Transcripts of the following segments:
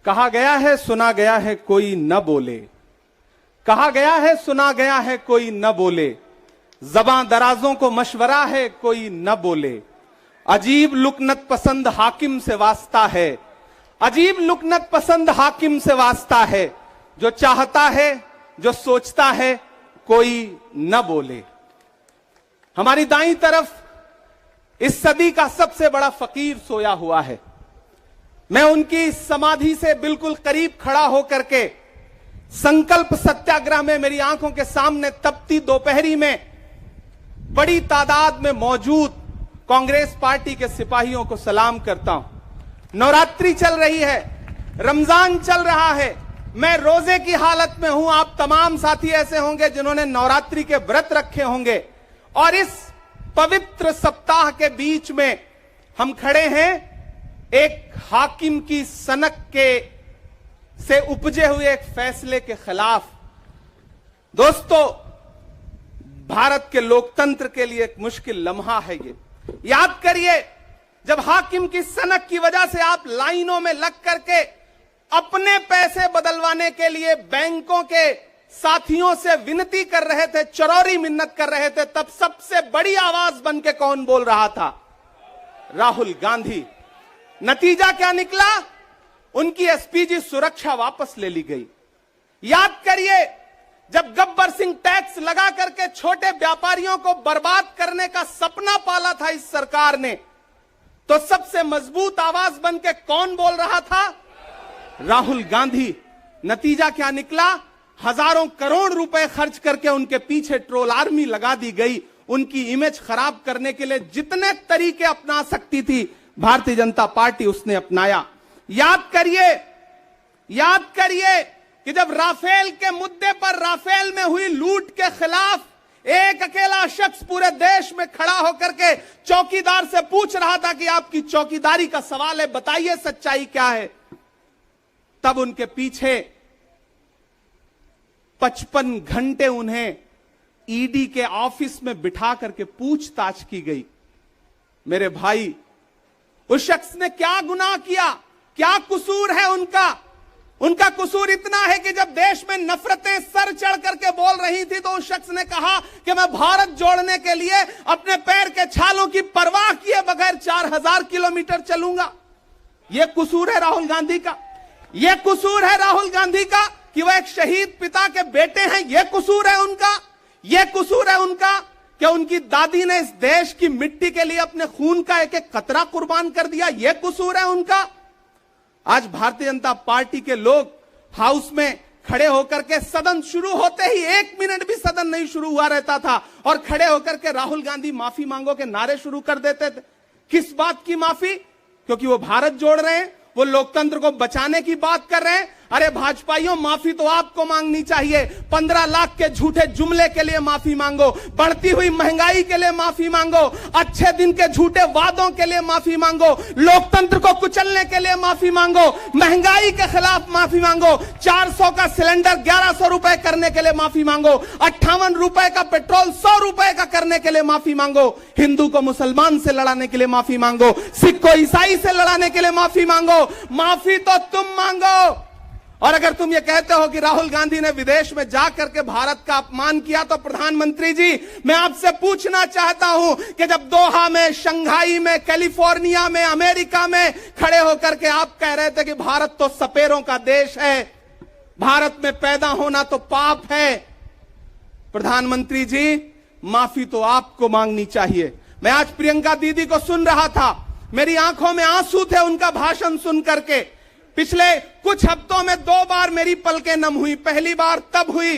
कहा गया है सुना गया है कोई न बोले, कहा गया है सुना गया है कोई न बोले, ज़बां दराजों को मशवरा है कोई न बोले, अजीब लुकनत पसंद हाकिम से वास्ता है, अजीब लुकनत पसंद हाकिम से वास्ता है, जो चाहता है जो सोचता है कोई न बोले। हमारी दाईं तरफ इस सदी का सबसे बड़ा फकीर सोया हुआ है। मैं उनकी समाधि से बिल्कुल करीब खड़ा होकर के संकल्प सत्याग्रह में मेरी आंखों के सामने तपती दोपहरी में बड़ी तादाद में मौजूद कांग्रेस पार्टी के सिपाहियों को सलाम करता हूं। नवरात्रि चल रही है, रमजान चल रहा है, मैं रोजे की हालत में हूं। आप तमाम साथी ऐसे होंगे जिन्होंने नवरात्रि के व्रत रखे होंगे और इस पवित्र सप्ताह के बीच में हम खड़े हैं एक हाकिम की सनक के से उपजे हुए एक फैसले के खिलाफ। दोस्तों, भारत के लोकतंत्र के लिए एक मुश्किल लम्हा है ये। याद करिए, जब हाकिम की सनक की वजह से आप लाइनों में लग करके अपने पैसे बदलवाने के लिए बैंकों के साथियों से विनती कर रहे थे, चरौरी मिन्नत कर रहे थे, तब सबसे बड़ी आवाज बन के कौन बोल रहा था? राहुल गांधी। नतीजा क्या निकला? उनकी एसपीजी सुरक्षा वापस ले ली गई। याद करिए, जब गब्बर सिंह टैक्स लगा करके छोटे व्यापारियों को बर्बाद करने का सपना पाला था इस सरकार ने, तो सबसे मजबूत आवाज बन के कौन बोल रहा था? राहुल गांधी। नतीजा क्या निकला? हजारों करोड़ रुपए खर्च करके उनके पीछे ट्रोल आर्मी लगा दी गई। उनकी इमेज खराब करने के लिए जितने तरीके अपना सकती थी भारतीय जनता पार्टी उसने अपनाया। याद करिए कि जब राफेल के मुद्दे पर, राफेल में हुई लूट के खिलाफ एक अकेला शख्स पूरे देश में खड़ा होकर के चौकीदार से पूछ रहा था कि आपकी चौकीदारी का सवाल है, बताइए सच्चाई क्या है, तब उनके पीछे 55 घंटे उन्हें ईडी के ऑफिस में बिठा करके पूछताछ की गई। मेरे भाई, उस शख्स ने क्या गुनाह किया? क्या कसूर है उनका? उनका कसूर इतना है कि जब देश में नफरतें सर चढ़ करके बोल रही थी तो उस शख्स ने कहा कि मैं भारत जोड़ने के लिए अपने पैर के छालों की परवाह किए बगैर 4000 किलोमीटर चलूंगा। यह कसूर है राहुल गांधी का। यह कसूर है राहुल गांधी का कि वह एक शहीद पिता के बेटे हैं। यह कसूर है उनका। यह कसूर है उनका कि उनकी दादी ने इस देश की मिट्टी के लिए अपने खून का एक एक कतरा कुर्बान कर दिया। यह कसूर है उनका। आज भारतीय जनता पार्टी के लोग हाउस में खड़े होकर के, सदन शुरू होते ही 1 मिनट भी सदन नहीं शुरू हुआ रहता था और खड़े होकर के राहुल गांधी माफी मांगो के नारे शुरू कर देते थे। किस बात की माफी? क्योंकि वो भारत जोड़ रहे हैं, वो लोकतंत्र को बचाने की बात कर रहे हैं। अरे भाजपाइयों, माफी तो आपको मांगनी चाहिए। 15 लाख के झूठे जुमले के लिए माफी मांगो, बढ़ती हुई महंगाई के लिए माफी मांगो, अच्छे दिन के झूठे वादों के लिए माफी मांगो, लोकतंत्र को कुचलने के लिए माफी मांगो, महंगाई के खिलाफ माफी मांगो, 400 का सिलेंडर 1100 रुपए करने के लिए माफी मांगो, 58 रुपए का पेट्रोल 100 रुपए का करने के लिए माफी मांगो, हिंदू को मुसलमान से लड़ाने के लिए माफी मांगो, सिख को ईसाई से लड़ाने के लिए माफी मांगो। माफी तो तुम मांगो। और अगर तुम ये कहते हो कि राहुल गांधी ने विदेश में जाकर के भारत का अपमान किया, तो प्रधानमंत्री जी, मैं आपसे पूछना चाहता हूं कि जब दोहा में, शंघाई में, कैलिफोर्निया में, अमेरिका में खड़े होकर के आप कह रहे थे कि भारत तो सपेरों का देश है, भारत में पैदा होना तो पाप है, प्रधानमंत्री जी, माफी तो आपको मांगनी चाहिए। मैं आज प्रियंका दीदी को सुन रहा था, मेरी आंखों में आंसू थे उनका भाषण सुन करके। पिछले कुछ हफ्तों में 2 बार मेरी पलकें नम हुई। पहली बार तब हुई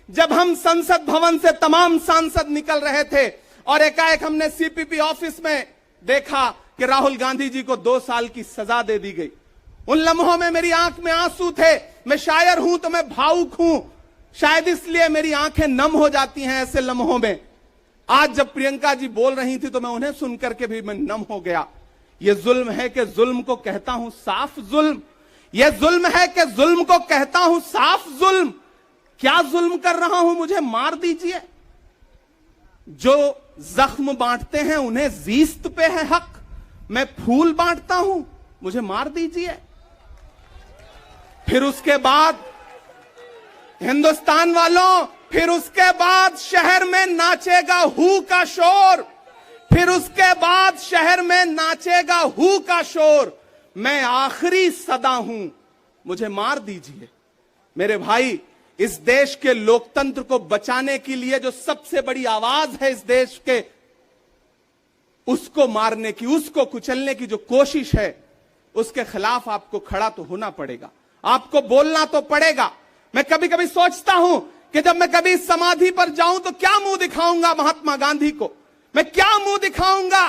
जब हम संसद भवन से तमाम सांसद निकल रहे थे और एकाएक हमने सीपीपी ऑफिस में देखा कि राहुल गांधी जी को 2 साल की सजा दे दी गई। उन लम्हों में मेरी आंख में आंसू थे। मैं शायर हूं तो मैं भावुक हूं, शायद इसलिए मेरी आंखें नम हो जाती हैं ऐसे लम्हों में। आज जब प्रियंका जी बोल रही थी तो मैं उन्हें सुनकर के भी मैं नम हो गया। यह जुल्म है कि जुल्म को कहता हूं साफ जुल्म। यह जुल्म है कि जुल्म को कहता हूं साफ जुल्म। क्या जुल्म कर रहा हूं? मुझे मार दीजिए। जो जख्म बांटते हैं उन्हें जीस्त पे है हक। मैं फूल बांटता हूं, मुझे मार दीजिए। फिर उसके बाद हिंदुस्तान वालों, फिर उसके बाद शहर में नाचेगा हू का शोर, फिर उसके बाद शहर में नाचेगा हू का शोर। मैं आखिरी सदा हूं, मुझे मार दीजिए। मेरे भाई, इस देश के लोकतंत्र को बचाने के लिए जो सबसे बड़ी आवाज है इस देश के, उसको मारने की, उसको कुचलने की जो कोशिश है, उसके खिलाफ आपको खड़ा तो होना पड़ेगा, आपको बोलना तो पड़ेगा। मैं कभी कभी सोचता हूं कि जब मैं कभी समाधि पर जाऊं तो क्या मुंह दिखाऊंगा महात्मा गांधी को, मैं क्या मुंह दिखाऊंगा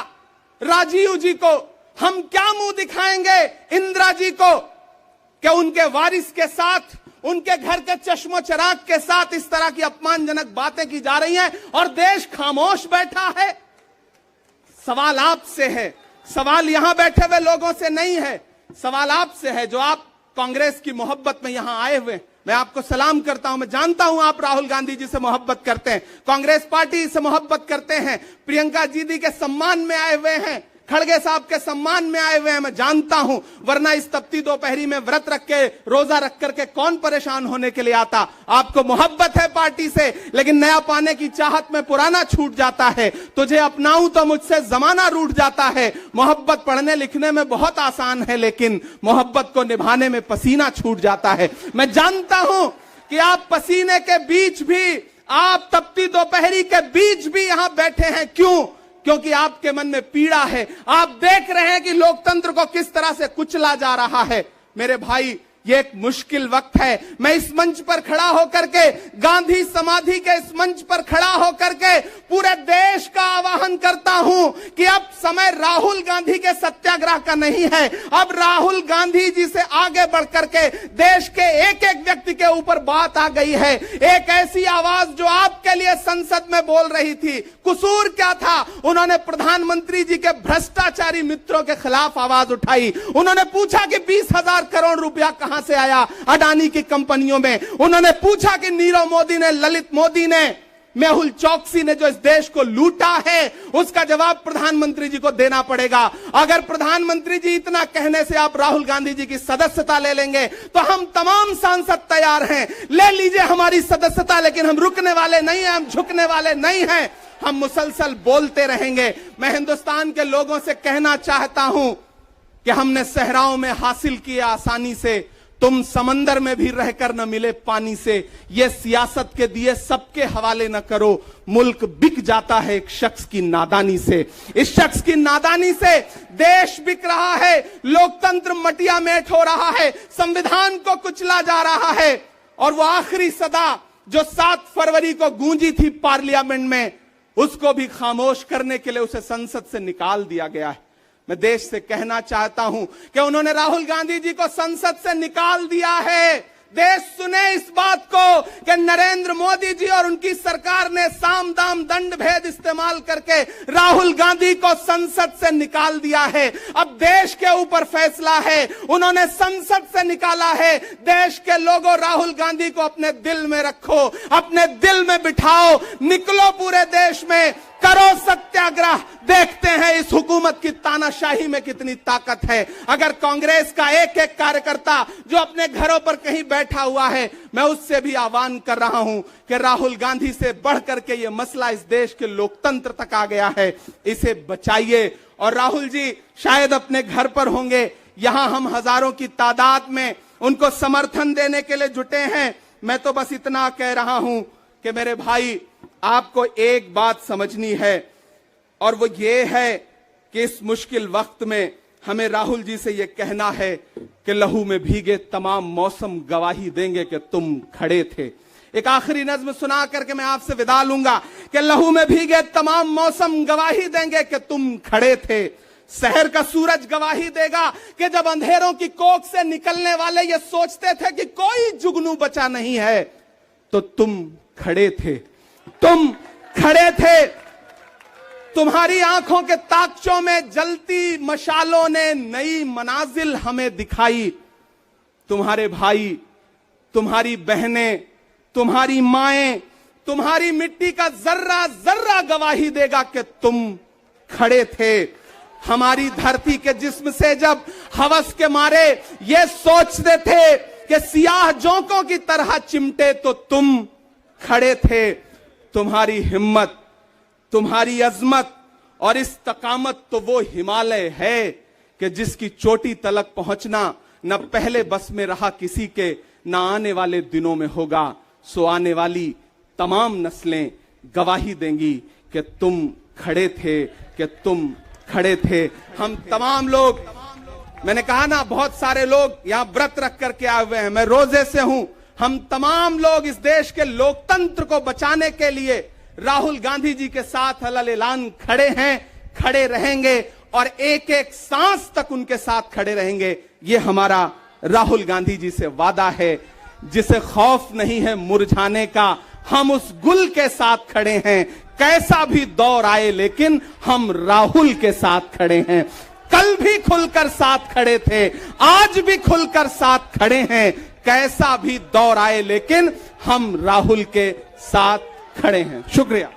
राजीव जी को, हम क्या मुंह दिखाएंगे इंदिरा जी को, कि उनके वारिस के साथ, उनके घर के चश्मो चिराग के साथ इस तरह की अपमानजनक बातें की जा रही हैं और देश खामोश बैठा है। सवाल आपसे है, सवाल यहां बैठे हुए लोगों से नहीं है, सवाल आपसे है जो आप कांग्रेस की मोहब्बत में यहां आए हुए। मैं आपको सलाम करता हूं, मैं जानता हूं आप राहुल गांधी जी से मोहब्बत करते हैं, कांग्रेस पार्टी से मोहब्बत करते हैं, प्रियंका दीदी के सम्मान में आए हुए हैं, खड़गे साहब के सम्मान में आए हुए हैं, मैं जानता हूं, वरना इस तपती दोपहरी में व्रत रख के, रोजा रख करके कौन परेशान होने के लिए आता। आपको मोहब्बत है पार्टी से, लेकिन नया पाने की चाहत में पुराना छूट जाता है। तुझे अपनाऊं तो मुझसे जमाना रूठ जाता है। मोहब्बत पढ़ने लिखने में बहुत आसान है, लेकिन मोहब्बत को निभाने में पसीना छूट जाता है। मैं जानता हूं कि आप पसीने के बीच भी, आप तपती दोपहरी के बीच भी यहां बैठे हैं। क्यों? क्योंकि आपके मन में पीड़ा है। आप देख रहे हैं कि लोकतंत्र को किस तरह से कुचला जा रहा है। मेरे भाई, ये एक मुश्किल वक्त है। मैं इस मंच पर खड़ा होकर के, गांधी समाधि के इस मंच पर खड़ा होकर के पूरे देश का आह्वान करता हूं कि अब समय राहुल गांधी के सत्याग्रह का नहीं है। अब राहुल गांधी जी से आगे बढ़ करके देश के एक एक व्यक्ति के ऊपर बात आ गई है। एक ऐसी आवाज जो आपके लिए संसद में बोल रही थी, कसूर क्या था? उन्होंने प्रधानमंत्री जी के भ्रष्टाचारी मित्रों के खिलाफ आवाज उठाई। उन्होंने पूछा कि 20,000 करोड़ रुपया कहां से आया अडानी की कंपनियों में। उन्होंने पूछा कि नीरव मोदी ने, ललित मोदी ने, मेहुल चौकसी ने जो इस देश को लूटा है, उसका जवाब प्रधानमंत्री जी को देना पड़ेगा। अगर प्रधानमंत्री जी इतना कहने से आप राहुल गांधी जी की सदस्यता ले लेंगे तो हम तमाम सांसद तैयार हैं, ले लीजिए हमारी सदस्यता, लेकिन हम रुकने वाले नहीं हैं, हम झुकने वाले नहीं हैं, हम मुसलसल बोलते रहेंगे। मैं हिंदुस्तान के लोगों से कहना चाहता हूं कि हमने सहराओं में हासिल किया आसानी से, तुम समंदर में भी रहकर न मिले पानी से। ये सियासत के दिए सबके हवाले न करो, मुल्क बिक जाता है एक शख्स की नादानी से। इस शख्स की नादानी से देश बिक रहा है, लोकतंत्र मटिया मेट हो रहा है, संविधान को कुचला जा रहा है। और वो आखिरी सदा जो 7 फरवरी को गूंजी थी पार्लियामेंट में, उसको भी खामोश करने के लिए उसे संसद से निकाल दिया गया है। मैं देश से कहना चाहता हूं कि उन्होंने राहुल गांधी जी को संसद से निकाल दिया है। देश सुने इस बात को कि नरेंद्र मोदी जी और उनकी सरकार ने साम दाम दंड भेद इस्तेमाल करके राहुल गांधी को संसद से निकाल दिया है। अब देश के ऊपर फैसला है, उन्होंने संसद से निकाला है। देश के लोगों, राहुल गांधी को अपने दिल में रखो, अपने दिल में बिठाओ, निकलो पूरे देश में, करो सत्याग्रह। देखते हैं इस हुकूमत की तानाशाही में कितनी ताकत है। अगर कांग्रेस का एक एक कार्यकर्ता जो अपने घरों पर कहीं बैठा हुआ है, मैं उससे भी आह्वान कर रहा हूं कि राहुल गांधी से बढ़कर के ये मसला इस देश के लोकतंत्र तक आ गया है, इसे बचाइए। और राहुल जी शायद अपने घर पर होंगे, यहां हम हजारों की तादाद में उनको समर्थन देने के लिए जुटे हैं। मैं तो बस इतना कह रहा हूं कि मेरे भाई, आपको एक बात समझनी है, और वो ये है कि इस मुश्किल वक्त में हमें राहुल जी से ये कहना है कि लहू में भीगे तमाम मौसम गवाही देंगे कि तुम खड़े थे। एक आखिरी नज्म सुना करके मैं आपसे विदा लूंगा कि लहू में भीगे तमाम मौसम गवाही देंगे कि तुम खड़े थे। शहर का सूरज गवाही देगा कि जब अंधेरों की कोख से निकलने वाले ये सोचते थे कि कोई जुगनू बचा नहीं है, तो तुम खड़े थे, तुम खड़े थे। तुम्हारी आंखों के ताकचों में जलती मशालों ने नई मनाजिल हमें दिखाई। तुम्हारे भाई, तुम्हारी बहनें, तुम्हारी माएं, तुम्हारी मिट्टी का जर्रा जर्रा गवाही देगा कि तुम खड़े थे। हमारी धरती के जिस्म से जब हवस के मारे ये सोचते थे कि सियाह जोंकों की तरह चिमटे तो तुम खड़े थे। तुम्हारी हिम्मत, तुम्हारी अजमत और इस्तकामत तो वो हिमालय है कि जिसकी चोटी तलक पहुंचना न पहले बस में रहा किसी के, न आने वाले दिनों में होगा। सो आने वाली तमाम नस्लें गवाही देंगी कि तुम खड़े थे, कि तुम खड़े थे। हम तमाम लोग, मैंने कहा ना, बहुत सारे लोग यहां व्रत रख करके आए हुए हैं, मैं रोजे से हूं। हम तमाम लोग इस देश के लोकतंत्र को बचाने के लिए राहुल गांधी जी के साथ अलल ऐलान खड़े हैं, खड़े रहेंगे और एक एक सांस तक उनके साथ खड़े रहेंगे। ये हमारा राहुल गांधी जी से वादा है, जिसे खौफ नहीं है मुरझाने का। हम उस गुल के साथ खड़े हैं, कैसा भी दौर आए, लेकिन हम राहुल के साथ खड़े हैं। कल भी खुलकर साथ खड़े थे, आज भी खुलकर साथ खड़े हैं। कैसा भी दौर आए, लेकिन हम राहुल के साथ खड़े हैं। शुक्रिया।